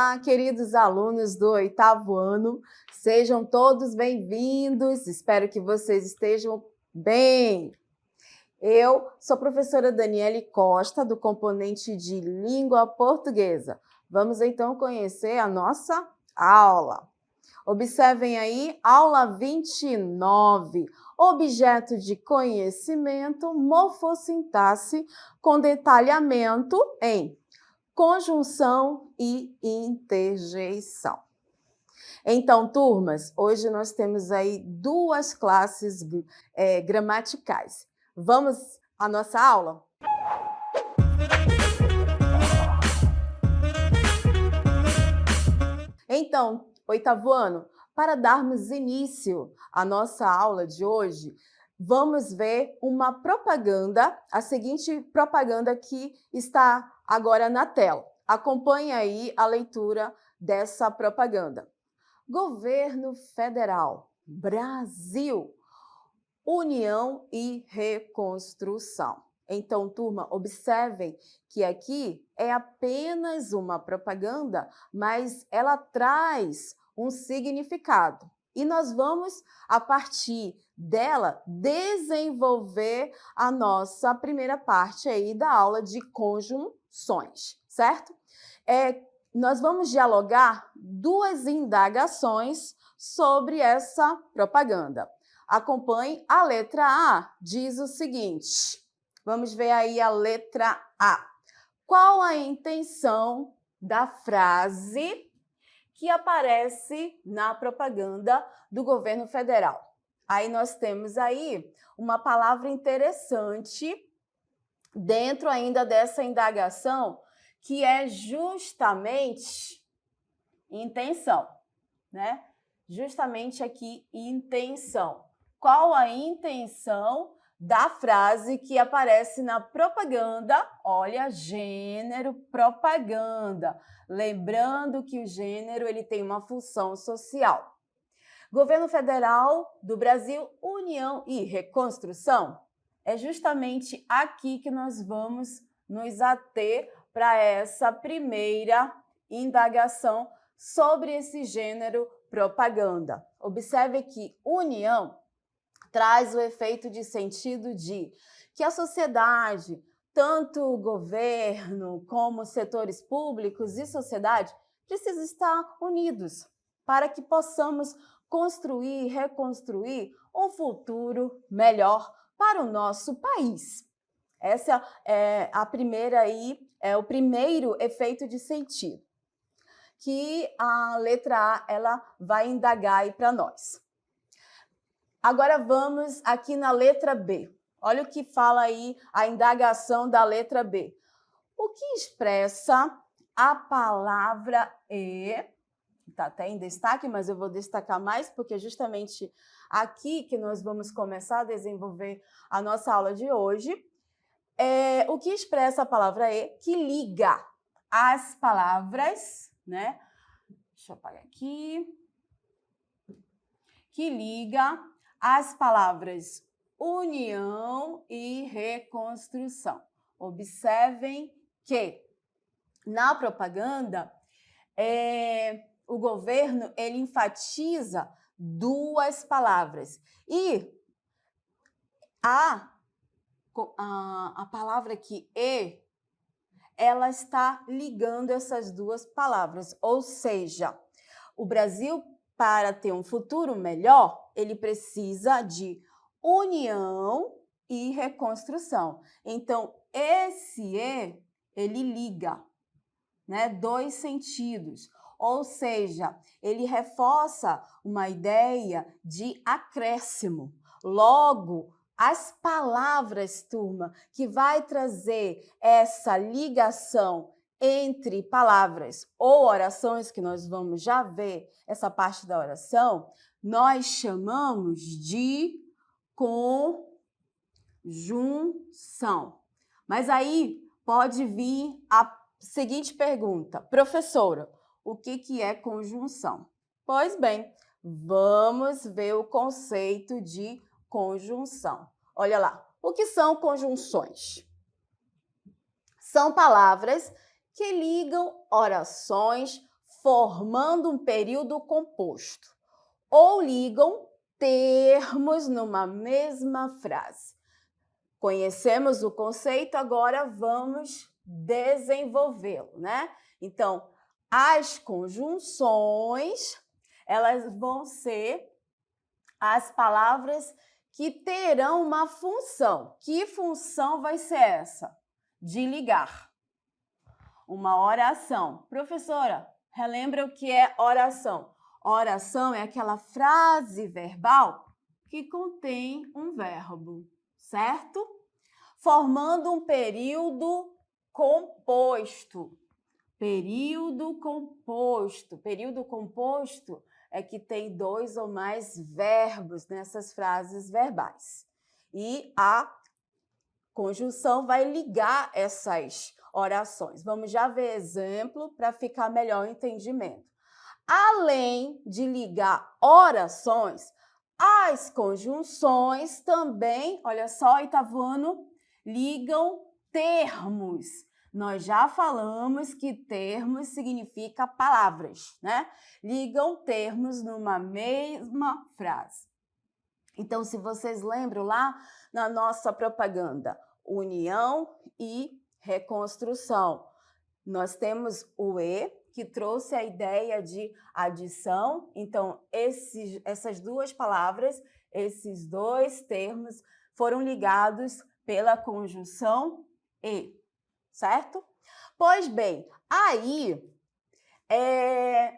Olá, queridos alunos do 8º ano, sejam todos bem-vindos, espero que vocês estejam bem. Eu sou a professora Daniele Costa, do componente de Língua Portuguesa. Vamos então conhecer a nossa aula. Observem aí, aula 29, objeto de conhecimento, morfossintaxe com detalhamento em conjunção e interjeição. Então, turmas, hoje nós temos aí duas classes gramaticais. Vamos à nossa aula? Então, 8º ano, para darmos início à nossa aula de hoje, vamos ver uma propaganda, a seguinte propaganda que está agora na tela. Acompanhe aí a leitura dessa propaganda. Governo Federal, Brasil, União e Reconstrução. Então, turma, observem que aqui é apenas uma propaganda, mas ela traz um significado. E nós vamos, a partir dela, desenvolver a nossa primeira parte aí da aula de conjunções, certo? Nós vamos dialogar duas indagações sobre essa propaganda. Acompanhe a letra A, diz o seguinte. Vamos ver aí a letra A. Qual a intenção da frase que aparece na propaganda do governo federal? Aí nós temos aí uma palavra interessante dentro ainda dessa indagação, que é justamente intenção, né? Justamente aqui, intenção. Qual a intenção da frase que aparece na propaganda? Olha, gênero, propaganda. Lembrando que o gênero ele tem uma função social. Governo Federal do Brasil, União e Reconstrução. É justamente aqui que nós vamos nos ater para essa primeira indagação sobre esse gênero propaganda. Observe que união traz o efeito de sentido de que a sociedade, tanto o governo como setores públicos e sociedade, precisam estar unidos para que possamos construir e reconstruir um futuro melhor para o nosso país. Essa é a primeira aí, é o primeiro efeito de sentido que a letra A ela vai indagar aí para nós. Agora vamos aqui na letra B. Olha o que fala aí a indagação da letra B. O que expressa a palavra está até em destaque, mas eu vou destacar mais porque é justamente aqui que nós vamos começar a desenvolver a nossa aula de hoje. O que expressa a palavra que liga as palavras, né? Deixa eu apagar aqui. Que liga as palavras união e reconstrução. Observem que na propaganda o governo ele enfatiza duas palavras e a palavra aqui ela está ligando essas duas palavras, ou seja, o Brasil, para ter um futuro melhor, ele precisa de união e reconstrução. Então, esse ele liga, né, dois sentidos, ou seja, ele reforça uma ideia de acréscimo. Logo, as palavras, turma, que vai trazer essa ligação entre palavras ou orações, que nós vamos já ver essa parte da oração, nós chamamos de conjunção. Mas aí pode vir a seguinte pergunta: professora, o que é conjunção? Pois bem, vamos ver o conceito de conjunção. Olha lá, o que são conjunções? São palavras que ligam orações, formando um período composto ou ligam termos numa mesma frase. Conhecemos o conceito, agora vamos desenvolvê-lo, né? Então, as conjunções, elas vão ser as palavras que terão uma função. Que função vai ser essa? De ligar. Uma oração. Professora, relembra o que é oração? Oração é aquela frase verbal que contém um verbo, certo? Formando um período composto. Período composto. Período composto é que tem 2 ou mais verbos nessas frases verbais. E a conjunção vai ligar essas orações. Vamos já ver exemplo para ficar melhor o entendimento. Além de ligar orações, as conjunções também, olha só, oitavo ano, ligam termos. Nós já falamos que termos significa palavras, né? Ligam termos numa mesma frase. Então, se vocês lembram lá na nossa propaganda, união e reconstrução, nós temos o E, que trouxe a ideia de adição. Então, essas duas palavras, esses dois termos foram ligados pela conjunção E, certo? Pois bem, aí,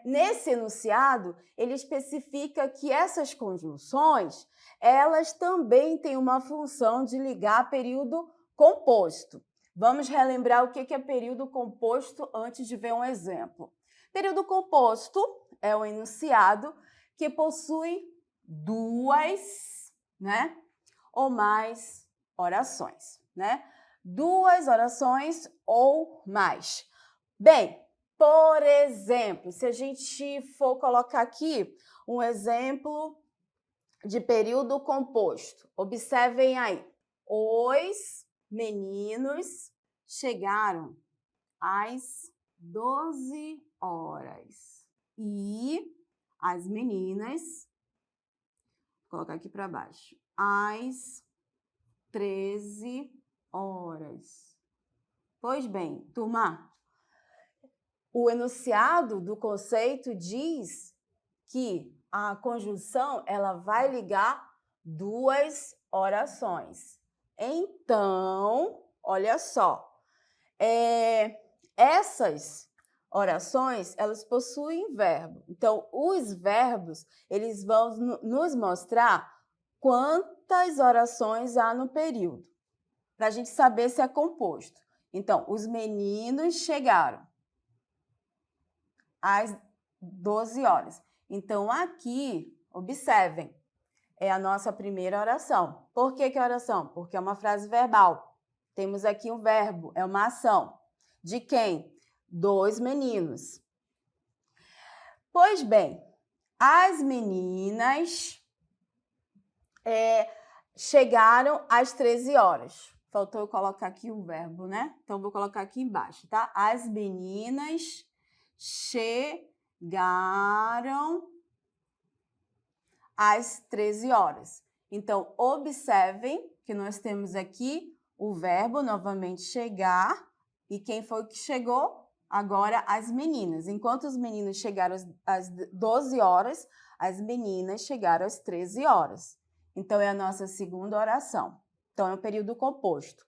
nesse enunciado, ele especifica que essas conjunções, elas também têm uma função de ligar período composto. Vamos relembrar o que é período composto antes de ver um exemplo. Período composto é um enunciado que possui duas, né, ou mais orações, né? Duas orações ou mais. Bem, por exemplo, se a gente for colocar aqui um exemplo de período composto, observem aí. Os meninos chegaram às 12 horas e as meninas, vou colocar aqui para baixo, às 13 horas. Pois bem, turma, o enunciado do conceito diz que a conjunção ela vai ligar duas orações. Então, olha só, essas orações, elas possuem verbo. Então, os verbos, eles vão nos mostrar quantas orações há no período, para a gente saber se é composto. Então, os meninos chegaram às 12 horas. Então, aqui, observem, é a nossa primeira oração. Por que é oração? Porque é uma frase verbal. Temos aqui um verbo, é uma ação. De quem? Dos meninos. Pois bem, as meninas chegaram às 13 horas. Faltou eu colocar aqui o verbo, né? Então, vou colocar aqui embaixo, tá? As meninas chegaram às 13 horas. Então, observem que nós temos aqui o verbo, novamente, chegar. E quem foi que chegou? Agora, as meninas. Enquanto os meninos chegaram às 12 horas, as meninas chegaram às 13 horas. Então, é a nossa segunda oração. Então, é um período composto.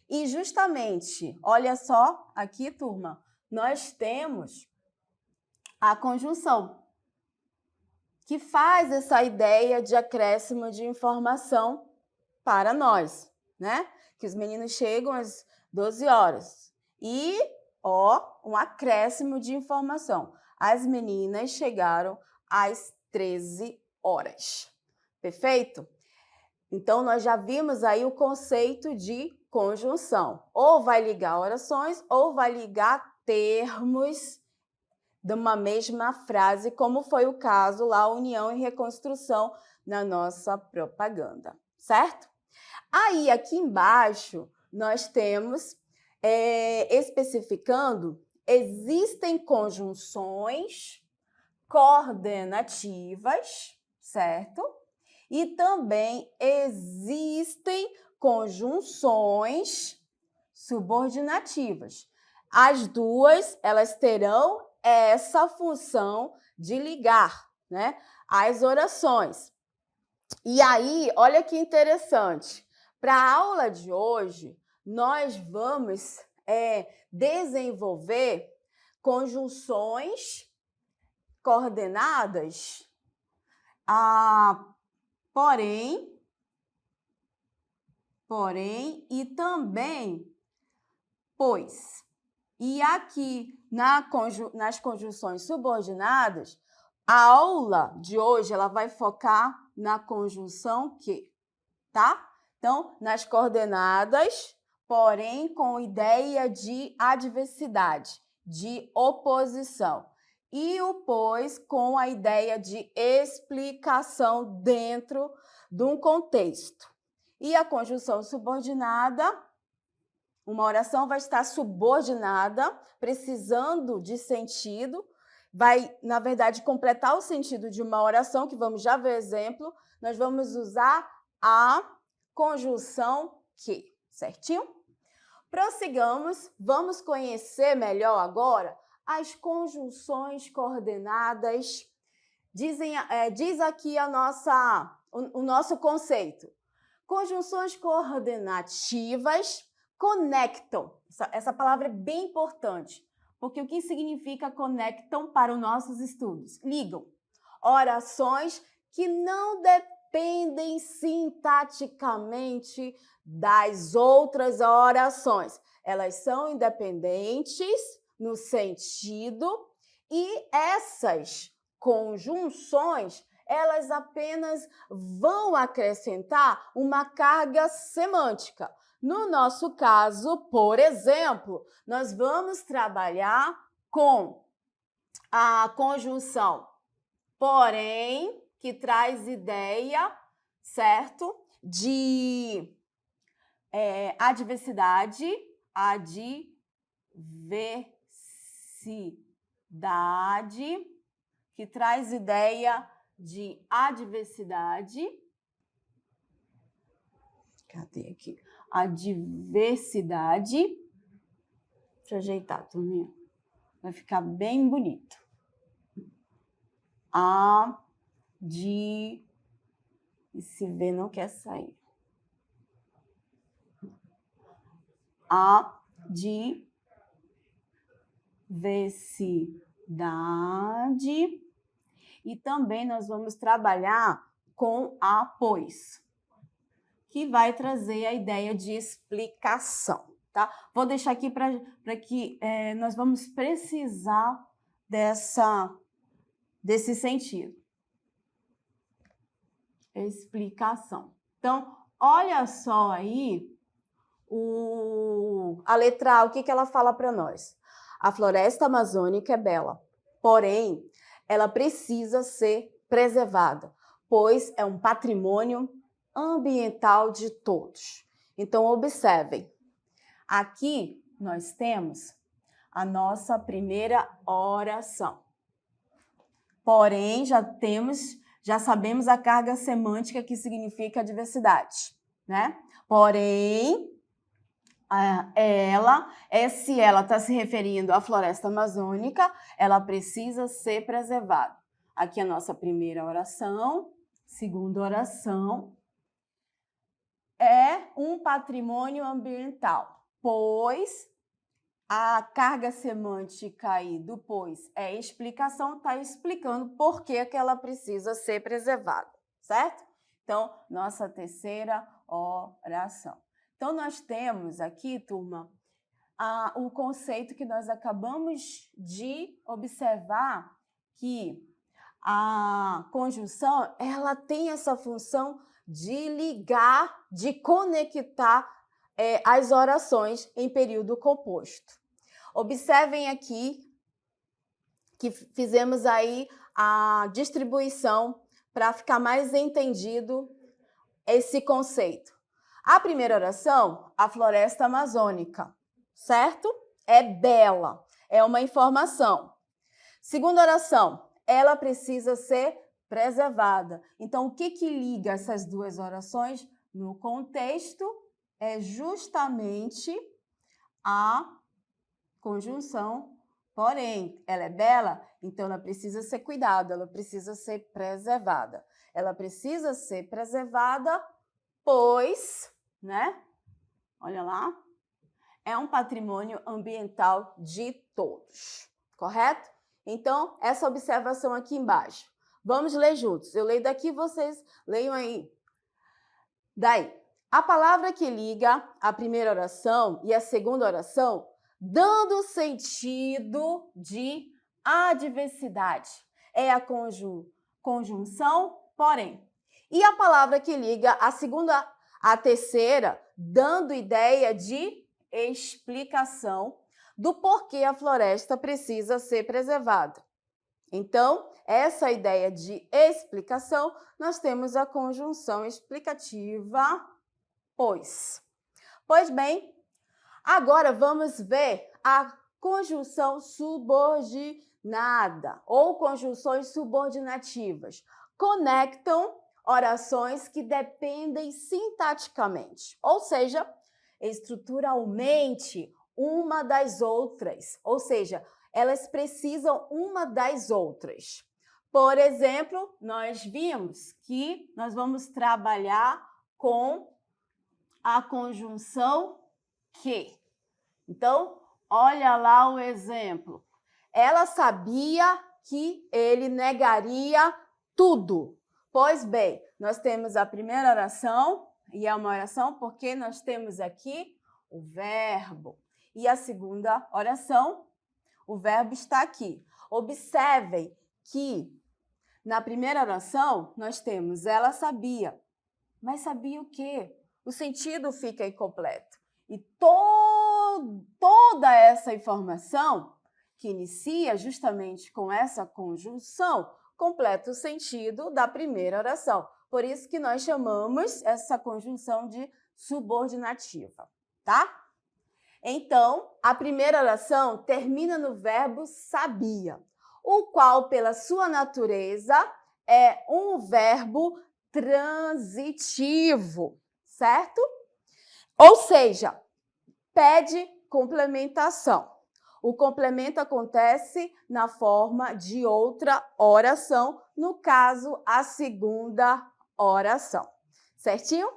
E justamente, olha só, aqui, turma, nós temos a conjunção, que faz essa ideia de acréscimo de informação para nós, né? Que os meninos chegam às 12 horas. E, um acréscimo de informação. As meninas chegaram às 13 horas. Perfeito? Então, nós já vimos aí o conceito de conjunção. Ou vai ligar orações, ou vai ligar termos de uma mesma frase, como foi o caso lá, união e reconstrução, na nossa propaganda, certo? Aí, aqui embaixo, nós temos especificando existem conjunções coordenativas, certo? E também existem conjunções subordinativas. As duas, elas terão essa função de ligar, né, as orações. E aí, olha que interessante. Para a aula de hoje, nós vamos desenvolver conjunções coordenadas, porém, e também pois. E aqui, nas conjunções subordinadas, a aula de hoje ela vai focar na conjunção que, tá? Então, nas coordenadas, porém com ideia de adversidade, de oposição. E o pois com a ideia de explicação dentro de um contexto. E a conjunção subordinada, uma oração vai estar subordinada, precisando de sentido, vai, na verdade, completar o sentido de uma oração, que vamos já ver exemplo. Nós vamos usar a conjunção que, certinho? Prossigamos, vamos conhecer melhor agora as conjunções coordenadas. Diz aqui o nosso conceito. Conjunções coordenativas conectam. Essa palavra é bem importante, porque o que significa conectam para os nossos estudos? Ligam. Orações que não dependem sintaticamente das outras orações. Elas são independentes no sentido e essas conjunções, elas apenas vão acrescentar uma carga semântica. No nosso caso, por exemplo, nós vamos trabalhar com a conjunção porém, que traz ideia, certo? De adversidade, que traz ideia de adversidade. Cadê aqui? Adversidade. Deixa eu ajeitar, turminha. Vai ficar bem bonito. E se ver não quer sair. Adversidade. E também nós vamos trabalhar com a pois, que vai trazer a ideia de explicação, tá? Vou deixar aqui para que nós vamos precisar desse sentido. Explicação. Então, olha só aí a letra A, o que ela fala para nós? A floresta amazônica é bela, porém, ela precisa ser preservada, pois é um patrimônio ambiental de todos. Então, observem. Aqui nós temos a nossa primeira oração. Porém, já sabemos a carga semântica que significa adversidade, né? Porém, se ela está se referindo à floresta amazônica, ela precisa ser preservada. Aqui a nossa primeira oração, segunda oração, é um patrimônio ambiental, pois a carga semântica aí do pois é explicação, está explicando por que ela precisa ser preservada, certo? Então, nossa terceira oração. Então, nós temos aqui, turma, o conceito que nós acabamos de observar, que a conjunção ela tem essa função de ligar, de conectar as orações em período composto. Observem aqui que fizemos aí a distribuição para ficar mais entendido esse conceito. A primeira oração, a floresta amazônica, certo? É bela. é uma informação. Segunda oração, ela precisa ser preservada. Então, o que liga essas duas orações no contexto é justamente a conjunção porém. Ela é bela, então ela precisa ser cuidada, ela precisa ser preservada. Ela precisa ser preservada, pois, né? Olha lá, é um patrimônio ambiental de todos, correto? Então, essa observação aqui embaixo. Vamos ler juntos. Eu leio daqui, vocês leiam aí. Daí, a palavra que liga a primeira oração e a segunda oração, dando conjunção de adversidade, é a conjunção porém. E a palavra que liga a segunda, a terceira, dando ideia de explicação do porquê a floresta precisa ser preservada. Então, essa ideia de explicação, nós temos a conjunção explicativa, pois. Pois bem, agora vamos ver a conjunção subordinada ou conjunções subordinativas. Conectam orações que dependem sintaticamente, ou seja, estruturalmente uma das outras, ou seja, elas precisam uma das outras. Por exemplo, nós vimos que nós vamos trabalhar com a conjunção que. Então, olha lá o exemplo. Ela sabia que ele negaria tudo. Pois bem, nós temos a primeira oração, e é uma oração porque nós temos aqui o verbo. E a segunda oração, o verbo está aqui. Observem que na primeira oração nós temos ela sabia. Mas sabia o quê? O sentido fica incompleto. E toda essa informação que inicia justamente com essa conjunção completa o sentido da primeira oração. Por isso que nós chamamos essa conjunção de subordinativa, tá? Então, a primeira oração termina no verbo sabia, o qual, pela sua natureza, é um verbo transitivo, certo? Ou seja, pede complementação. O complemento acontece na forma de outra oração, no caso, a segunda oração. Certinho?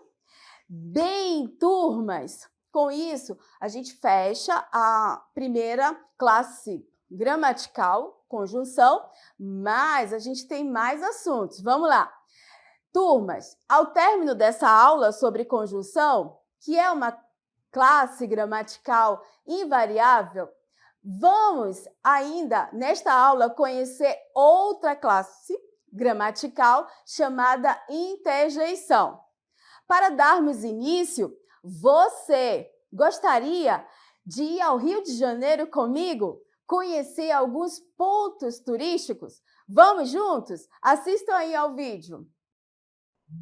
Bem, turmas, com isso, a gente fecha a primeira classe gramatical, conjunção, mas a gente tem mais assuntos. Vamos lá. Turmas, ao término dessa aula sobre conjunção, que é uma classe gramatical invariável, vamos ainda, nesta aula, conhecer outra classe gramatical chamada interjeição. Para darmos início, você gostaria de ir ao Rio de Janeiro comigo? Conhecer alguns pontos turísticos? Vamos juntos? Assistam aí ao vídeo.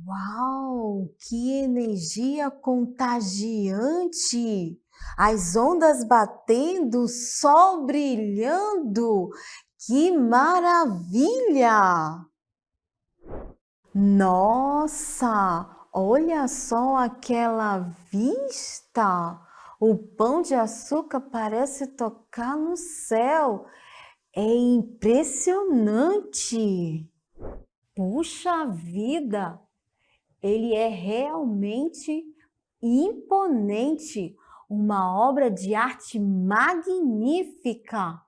Uau, que energia contagiante! As ondas batendo, o sol brilhando. Que maravilha! Nossa, olha só aquela vista! O Pão de Açúcar parece tocar no céu. É impressionante! Puxa vida! Ele é realmente imponente, uma obra de arte magnífica.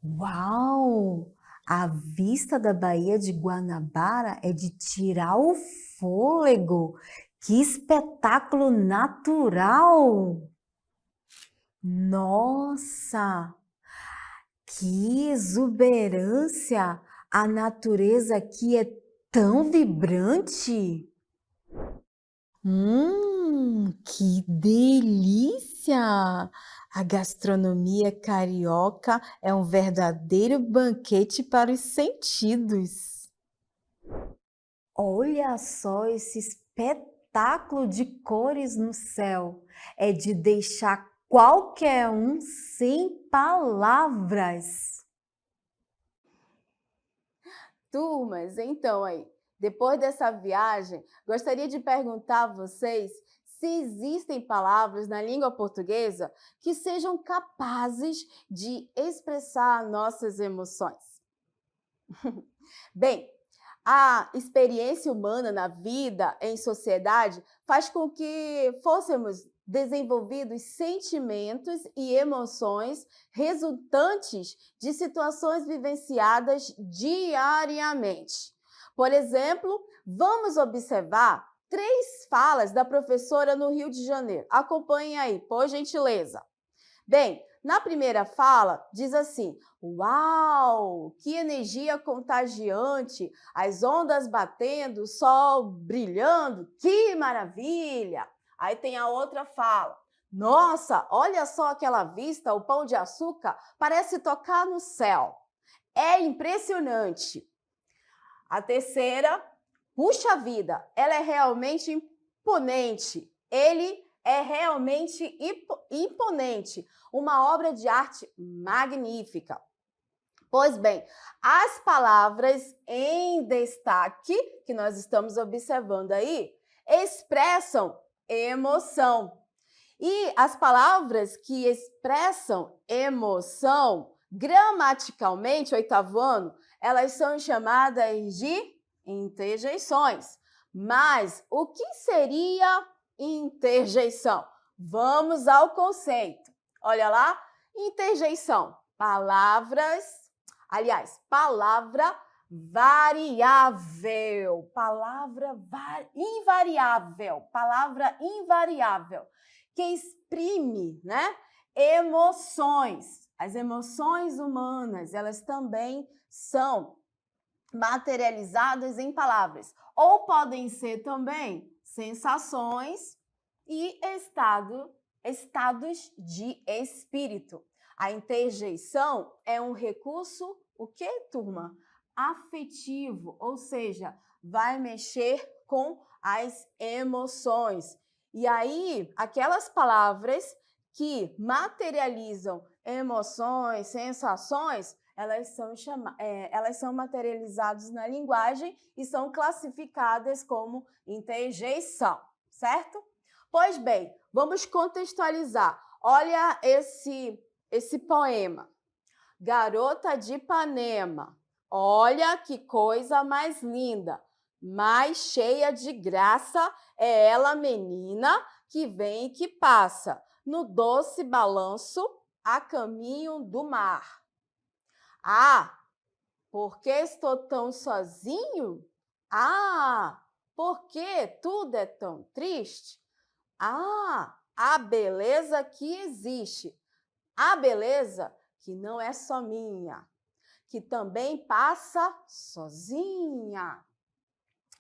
Uau! A vista da Baía de Guanabara é de tirar o fôlego. Que espetáculo natural! Nossa! Que exuberância! A natureza aqui é tão vibrante. Que delícia! A gastronomia carioca é um verdadeiro banquete para os sentidos. Olha só esse espetáculo de cores no céu. É de deixar qualquer um sem palavras. Turmas, então aí, depois dessa viagem, gostaria de perguntar a vocês se existem palavras na língua portuguesa que sejam capazes de expressar nossas emoções. Bem, a experiência humana na vida, em sociedade, faz com que fôssemos desenvolvidos sentimentos e emoções resultantes de situações vivenciadas diariamente. Por exemplo, vamos observar 3 falas da professora no Rio de Janeiro. Acompanhem aí, por gentileza. Bem, na primeira fala, diz assim: "Uau, que energia contagiante! As ondas batendo, o sol brilhando, que maravilha!" Aí tem a outra fala: "Nossa, olha só aquela vista, o Pão de Açúcar parece tocar no céu. É impressionante." A terceira: "Puxa vida, ela é realmente imponente. Ele é realmente imponente. Uma obra de arte magnífica." Pois bem, as palavras em destaque que nós estamos observando aí expressam emoção. E as palavras que expressam emoção, gramaticalmente, oitavo ano, elas são chamadas de interjeições. Mas o que seria interjeição? Vamos ao conceito. Olha lá, interjeição, palavra variável, palavra invariável, que exprime, né, emoções. As emoções humanas, elas também são materializadas em palavras, ou podem ser também sensações e estados de espírito. A interjeição é um recurso, o que, turma? Afetivo, ou seja, vai mexer com as emoções. E aí, aquelas palavras que materializam emoções, sensações, elas são materializadas na linguagem e são classificadas como interjeição, certo? Pois bem, vamos contextualizar. Olha esse poema. Garota de Ipanema, olha que coisa mais linda, mais cheia de graça é ela, menina, que vem e que passa, no doce balanço, a caminho do mar. Ah, por que estou tão sozinho? Ah, por que tudo é tão triste? Ah, a beleza que existe, a beleza que não é só minha, que também passa sozinha.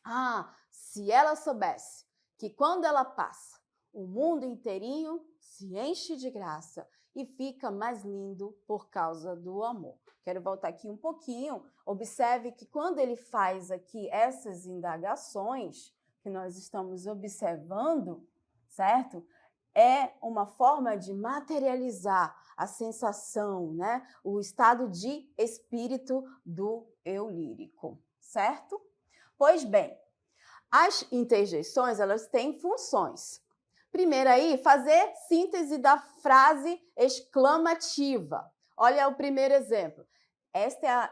Ah, se ela soubesse que quando ela passa, o mundo inteirinho se enche de graça e fica mais lindo por causa do amor. Quero voltar aqui um pouquinho. Observe que quando ele faz aqui essas indagações que nós estamos observando, certo? É uma forma de materializar a sensação, né? O estado de espírito do eu lírico, certo? Pois bem, as interjeições, elas têm funções. Primeiro aí, fazer síntese da frase exclamativa. Olha o primeiro exemplo. Esta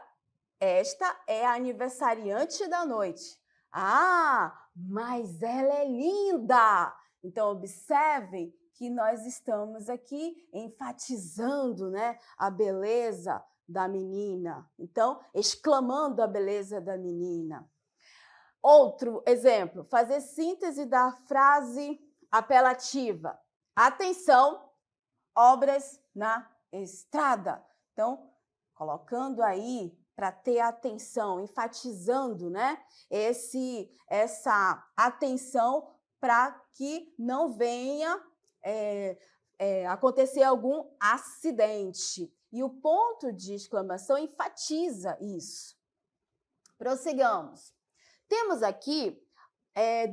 é a aniversariante da noite. Ah, mas ela é linda! Então, observem que nós estamos aqui enfatizando, né, a beleza da menina. Então, exclamando a beleza da menina. Outro exemplo, fazer síntese da frase apelativa. Atenção, obras na estrada. Então, colocando aí para ter atenção, enfatizando, né, essa atenção para que não venha acontecer algum acidente. E o ponto de exclamação enfatiza isso. Prossigamos. Temos aqui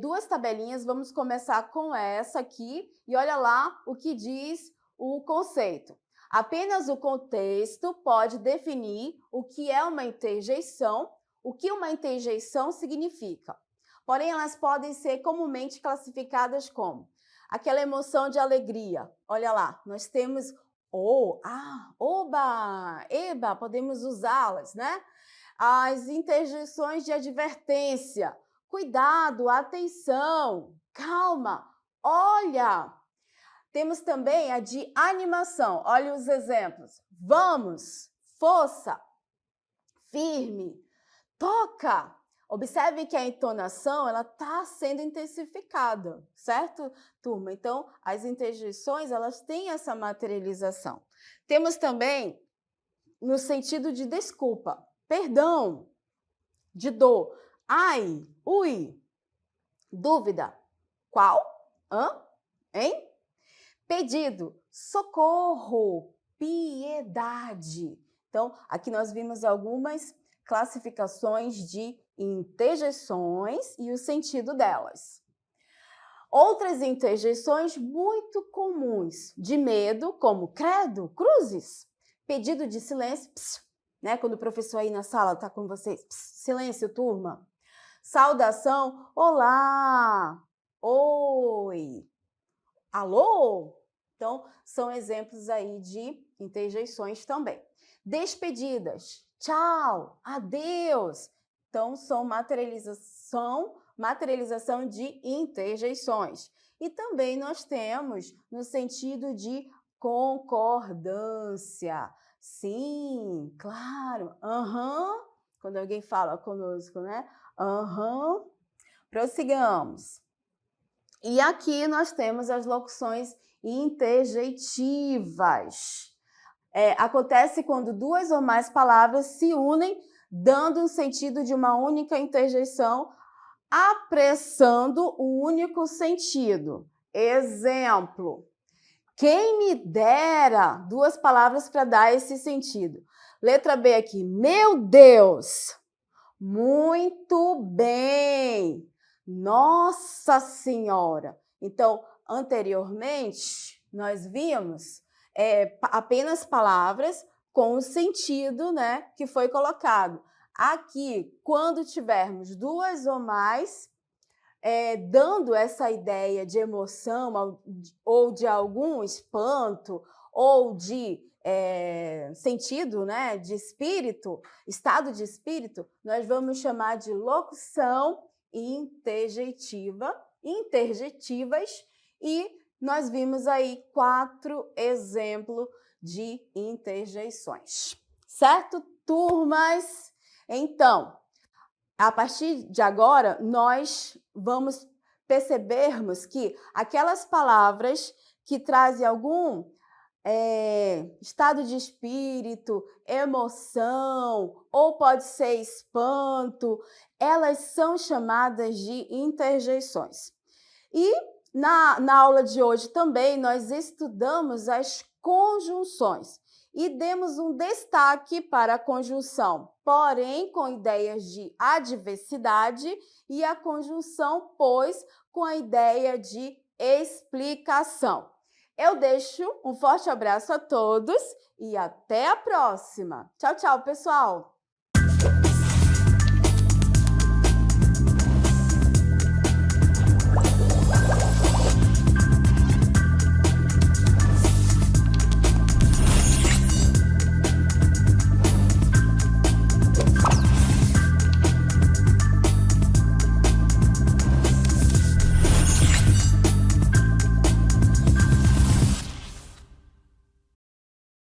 2 tabelinhas, vamos começar com essa aqui, e olha lá o que diz o conceito. Apenas o contexto pode definir o que é uma interjeição, o que uma interjeição significa. Porém, elas podem ser comumente classificadas como aquela emoção de alegria. Olha lá, nós temos oba, eba, podemos usá-las, né? As interjeições de advertência. Cuidado, atenção, calma, olha. Temos também a de animação. Olha os exemplos. Vamos, força, firme, toca. Observe que a entonação ela está sendo intensificada, certo, turma? Então, as interjeições elas têm essa materialização. Temos também no sentido de desculpa, perdão, de dor, ai, ui, dúvida, qual, hein? Pedido, socorro, piedade. Então, aqui nós vimos algumas classificações de interjeições e o sentido delas. Outras interjeições muito comuns de medo, como credo, cruzes, pedido de silêncio, né? Quando o professor aí na sala está com vocês, silêncio, turma. Saudação, olá, oi. Alô? Então, são exemplos aí de interjeições também. Despedidas, tchau, adeus. Então, são materialização de interjeições. E também nós temos no sentido de concordância. Sim, claro, quando alguém fala conosco, né? Prossigamos. E aqui nós temos as locuções interjeitivas. Acontece quando duas ou mais palavras se unem, dando um sentido de uma única interjeição, apressando o único sentido. Exemplo. Quem me dera duas palavras para dar esse sentido. Letra B aqui. Meu Deus! Muito bem! Nossa Senhora! Então, anteriormente, nós vimos apenas palavras com o sentido, né, que foi colocado. Aqui, quando tivermos duas ou mais, dando essa ideia de emoção ou de algum espanto ou de sentido, né, de espírito, estado de espírito, nós vamos chamar de locução interjeitivas, e nós vimos aí 4 exemplos de interjeições. Certo, turmas? Então, a partir de agora, nós vamos percebermos que aquelas palavras que trazem algum estado de espírito, emoção, ou pode ser espanto, elas são chamadas de interjeições. E na aula de hoje também nós estudamos as conjunções e demos um destaque para a conjunção, porém com ideias de adversidade, e a conjunção, pois, com a ideia de explicação. Eu deixo um forte abraço a todos e até a próxima. Tchau, tchau, pessoal!